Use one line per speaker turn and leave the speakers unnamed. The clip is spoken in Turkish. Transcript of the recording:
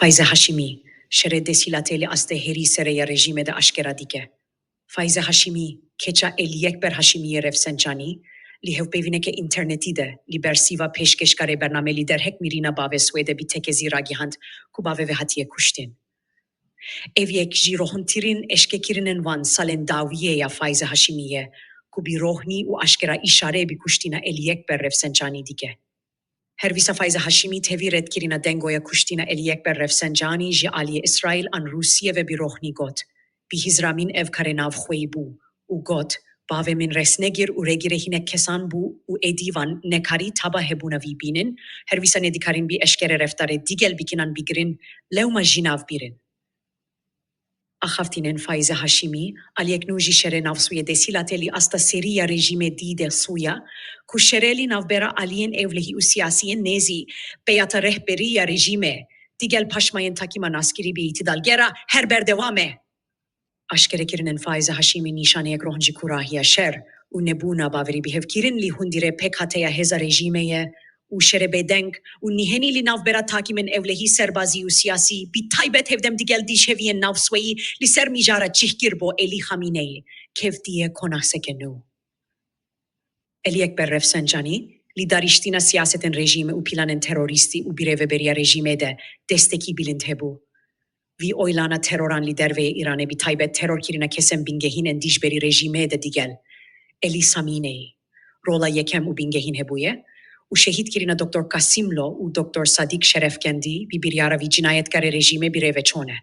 Faize Hashimi, şeredesilateli asteheri sereye rejime de aşkera dike. Faize Hashimi, keça eliyek ber Hashimiye refsencani, li hevpevine ke interneti de, li bersiva peşkeşkare bername lider hek mirina bave suede bi tekezi ragihand, ku bave ve hatiye kuştin. Evyek jirohuntirin eşkekirinin van salen daviye ya Faize Hashimiye, ku bi rohni u aşkera işare bi kuştina eliyek ber refsencani dike. Hervisa Faize Hashimi teviret kirina dengoya kuştina eliyek ber refsencani ji aliye İsrail an Rusiye ve bi rohni got. Bi hizramin ev karenav khwey bu. U got, bave min resnegir u regire hine kesan bu u edivan nekari taba hebuna vi binin, hervisa nedikarin bi eşkere reftare digel bikinan bigirin, levma jinav birin. Ahaftinen Faize Hashimi, aliek nuji şere navsuye desilateli asta seriya rejime dide suya, ku şereli navbera alien evlehi u siyasiyen nezi, beyata rehberiya rejime, digel paşmayen takiman askeri bi itidal gera, herber devame. Aşkerekirinin Faize Hashimi nişaneye grohunji kurahiya şer, u nebuna baveri bihevkirin li hundire pekhateya heza rejimeye, u şerebedenk, u niheni navbera takimen evlehi serbazi u siyasi, bi taybet hevdem digel dişeviyen navsweyi, li ser mijara çihkir bo Eli Khamenei, kevdiye konahsekenu. Eli Ekber Refsencani, li dariştina siyaseten rejime u planen teröristi u bireveberiya rejime de desteki bilintebu. Vi oylana teröran lider ve İran'e bi taybet terör kirina kesem bingehinen dijberi rejime de digel. Eli Khamenei, rola yekem u bingehin hebuye, u şehit kirina Doktor Kasimlo u Doktor Sadik Şerefkendi bi bir yara vi cinayetkare rejime bireve çone.